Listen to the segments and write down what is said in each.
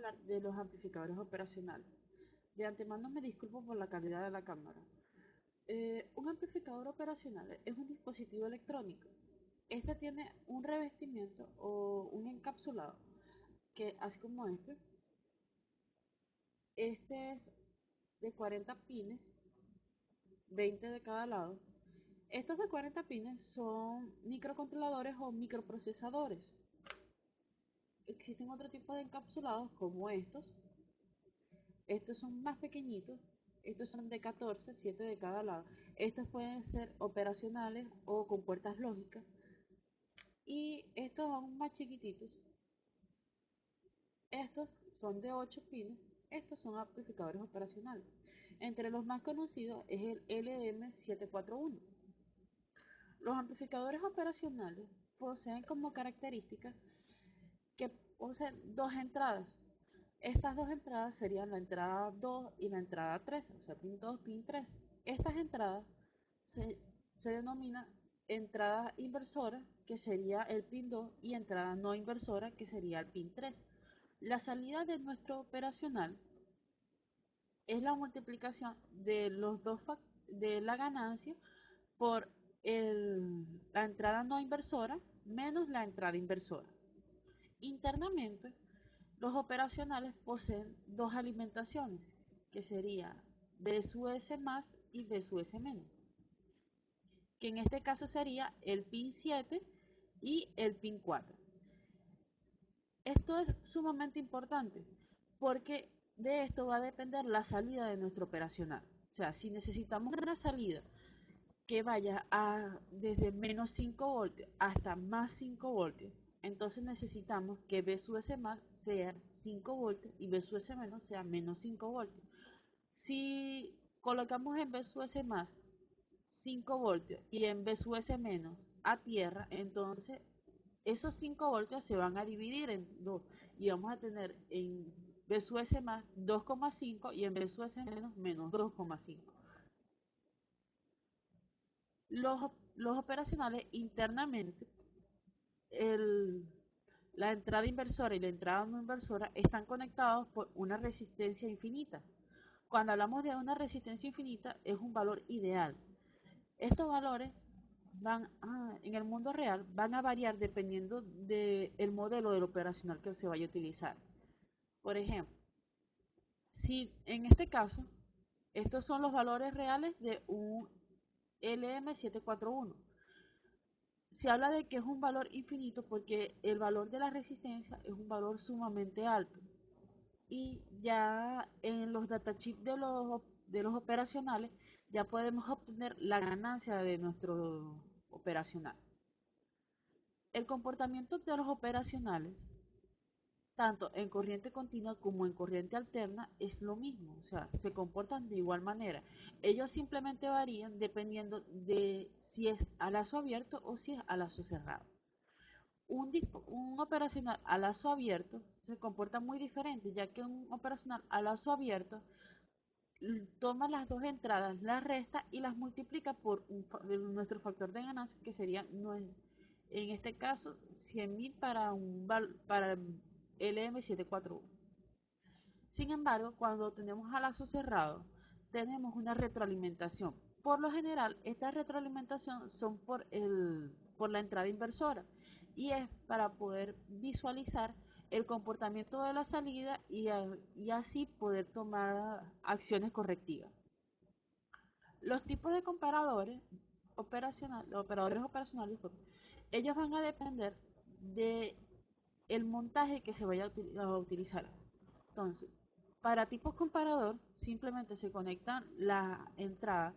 hablar de los amplificadores operacionales. De antemano me disculpo por la calidad de la cámara. Un amplificador operacional es un dispositivo electrónico. Este tiene un revestimiento o un encapsulado que, así como este es de 40 pines, 20 de cada lado. Estos de 40 pines son microcontroladores o microprocesadores. Existen otro tipo de encapsulados como estos. Estos son más pequeñitos. Estos son de 14, 7 de cada lado. Estos pueden ser operacionales o con puertas lógicas. Y estos son más chiquititos. Estos son de 8 pines. Estos son amplificadores operacionales. Entre los más conocidos es el LM741. Los amplificadores operacionales poseen como característica que poseen dos entradas. Estas dos entradas serían la entrada 2 y la entrada 3, o sea, pin 2, pin 3. Estas entradas se denominan entrada inversora, que sería el pin 2, y entrada no inversora, que sería el pin 3. La salida de nuestro operacional es la multiplicación de los dos de la ganancia por la entrada no inversora menos la entrada inversora. Internamente, los operacionales poseen dos alimentaciones, que sería B sub S más y B sub S menos, que en este caso sería el pin 7 y el pin 4. Esto es sumamente importante porque de esto va a depender la salida de nuestro operacional. O sea, si necesitamos una salida que vaya desde menos 5 voltios hasta más 5 voltios, entonces necesitamos que B sub S más sea 5 voltios y B sub S menos sea menos 5 voltios. Si colocamos en B sub S más 5 voltios y en B sub S menos a tierra, entonces esos 5 voltios se van a dividir en dos y vamos a tener en B sub S más 2,5 y en B sub S menos menos 2,5. Los operacionales internamente, el, la entrada inversora y la entrada no inversora están conectados por una resistencia infinita. Cuando hablamos de una resistencia infinita es un valor ideal. Estos valores en el mundo real van a variar dependiendo del modelo del operacional que se vaya a utilizar. Por ejemplo, si en este caso estos son los valores reales de un LM741, se habla de que es un valor infinito porque el valor de la resistencia es un valor sumamente alto. Y ya en los datasheets de los operacionales ya podemos obtener la ganancia de nuestro operacional. El comportamiento de los operacionales, tanto en corriente continua como en corriente alterna, es lo mismo, o sea, se comportan de igual manera. Ellos simplemente varían dependiendo de si es a lazo abierto o si es a lazo cerrado. Un operacional a lazo abierto se comporta muy diferente, ya que un operacional a lazo abierto toma las dos entradas, las resta y las multiplica por nuestro factor de ganancia, que sería, en este caso, 100.000 para el LM741. Sin embargo, cuando tenemos a lazo cerrado, tenemos una retroalimentación. Por lo general, esta retroalimentación son por la entrada inversora y es para poder visualizar el comportamiento de la salida y así poder tomar acciones correctivas. Los tipos de operadores operacionales, ellos van a depender de el montaje que se vaya a utilizar. Entonces, para tipos comparador, simplemente se conectan la entrada,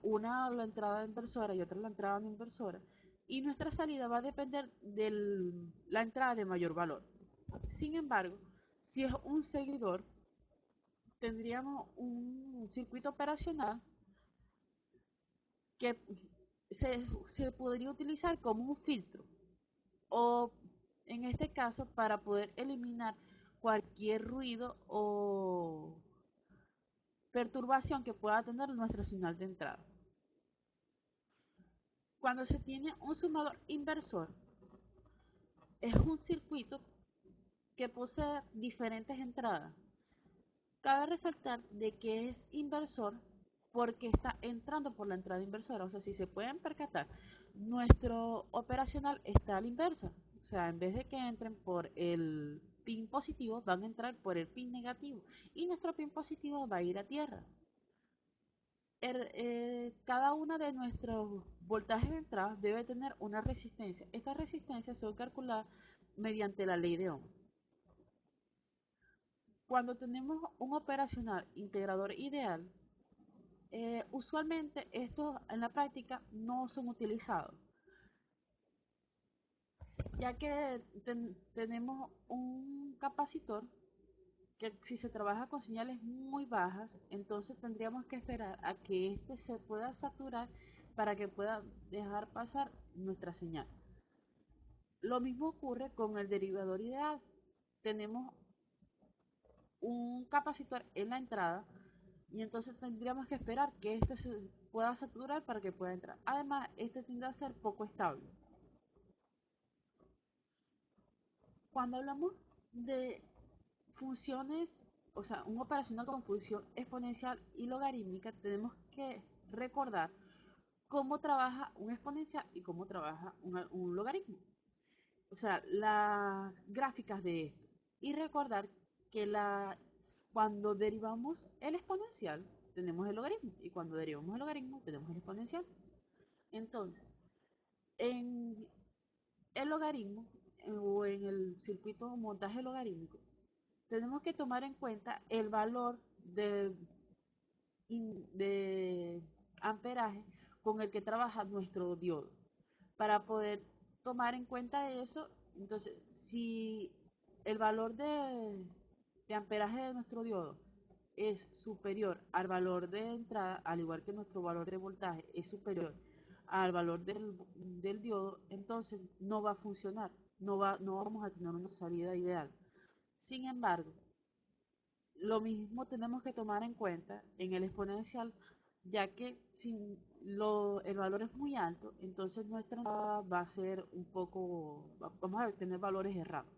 una la entrada inversora y otra la entrada no inversora, y nuestra salida va a depender de la entrada de mayor valor. Sin embargo, si es un seguidor, tendríamos un circuito operacional que se podría utilizar como un filtro o en este caso para poder eliminar cualquier ruido o perturbación que pueda tener nuestra señal de entrada. Cuando se tiene un sumador inversor, es un circuito que posee diferentes entradas. Cabe resaltar de que es inversor porque está entrando por la entrada inversora. O sea, si se pueden percatar, nuestro operacional está a la inversa. O sea, en vez de que entren por el pin positivo, van a entrar por el pin negativo. Y nuestro pin positivo va a ir a tierra. Cada uno de nuestros voltajes de entrada debe tener una resistencia. Esta resistencia se va a calcular mediante la ley de Ohm. Cuando tenemos un operacional integrador ideal, usualmente estos en la práctica no son utilizados, ya que tenemos un capacitor que si se trabaja con señales muy bajas, entonces tendríamos que esperar a que éste se pueda saturar para que pueda dejar pasar nuestra señal. Lo mismo ocurre con el derivador ideal. Tenemos un capacitor en la entrada y entonces tendríamos que esperar que este se pueda saturar para que pueda entrar. Además, este tiende a ser poco estable. Cuando hablamos de funciones, o sea, un operacional con función exponencial y logarítmica, tenemos que recordar cómo trabaja un exponencial y cómo trabaja un logaritmo. O sea, las gráficas de esto. Y recordar que cuando derivamos el exponencial, tenemos el logaritmo. Y cuando derivamos el logaritmo, tenemos el exponencial. Entonces, en el logaritmo o en el circuito de montaje logarítmico, tenemos que tomar en cuenta el valor de amperaje con el que trabaja nuestro diodo. Para poder tomar en cuenta eso, entonces, si el valor de amperaje de nuestro diodo es superior al valor de entrada, al igual que nuestro valor de voltaje es superior al valor del diodo, entonces no va a funcionar, no vamos a tener una salida ideal. Sin embargo, lo mismo tenemos que tomar en cuenta en el exponencial, ya que si el valor es muy alto, entonces nuestra entrada va a ser un poco, vamos a tener valores errados.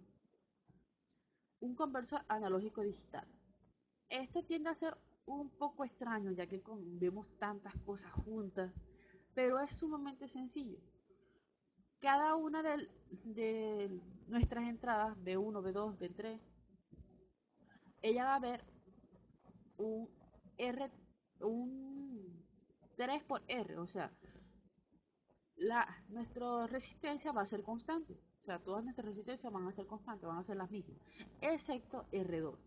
Un conversor analógico digital. Este tiende a ser un poco extraño, ya que vemos tantas cosas juntas, pero es sumamente sencillo. Cada una de nuestras entradas, B1, B2, B3, ella va a ver un R, un 3 por R, o sea, nuestra resistencia va a ser constante, o sea, todas nuestras resistencias van a ser constantes, van a ser las mismas, excepto R2.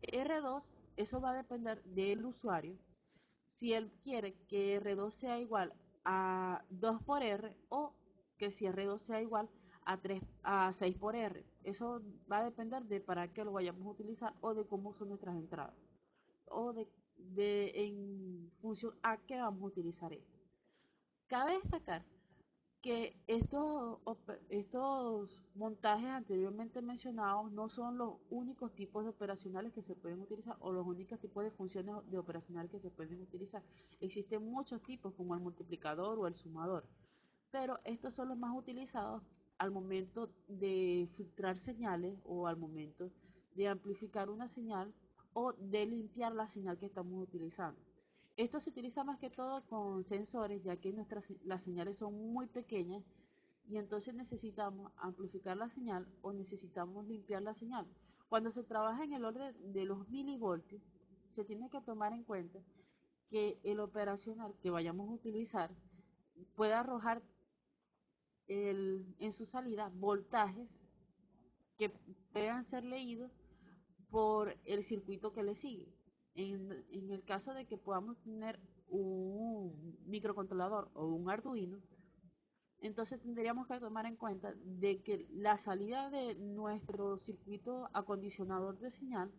R2, eso va a depender del usuario, si él quiere que R2 sea igual a 2 por R o que si R2 sea igual a 6 por R. Eso va a depender de para qué lo vayamos a utilizar o de cómo son nuestras entradas o en función a qué vamos a utilizar esto. Cabe destacar que estos montajes anteriormente mencionados no son los únicos tipos de operacionales que se pueden utilizar o los únicos tipos de funciones de operacionales que se pueden utilizar. Existen muchos tipos como el multiplicador o el sumador, pero estos son los más utilizados al momento de filtrar señales o al momento de amplificar una señal o de limpiar la señal que estamos utilizando. Esto se utiliza más que todo con sensores, ya que las señales son muy pequeñas y entonces necesitamos amplificar la señal o necesitamos limpiar la señal. Cuando se trabaja en el orden de los milivoltios, se tiene que tomar en cuenta que el operacional que vayamos a utilizar puede arrojar en su salida voltajes que puedan ser leídos por el circuito que le sigue. En el caso de que podamos tener un microcontrolador o un Arduino, entonces tendríamos que tomar en cuenta de que la salida de nuestro circuito acondicionador de señal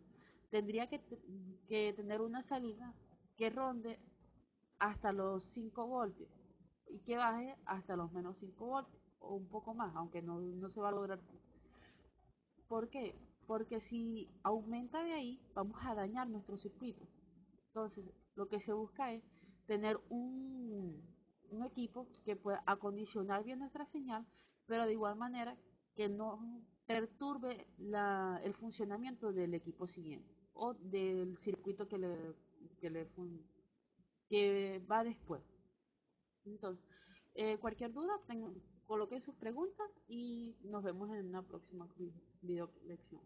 tendría que tener una salida que ronde hasta los 5 voltios y que baje hasta los menos 5 voltios o un poco más, aunque no se va a lograr. ¿Por qué? Porque si aumenta de ahí, vamos a dañar nuestro circuito. Entonces, lo que se busca es tener un equipo que pueda acondicionar bien nuestra señal, pero de igual manera que no perturbe el funcionamiento del equipo siguiente o del circuito que, le que va después. Entonces, cualquier duda, coloque sus preguntas y nos vemos en una próxima video lección.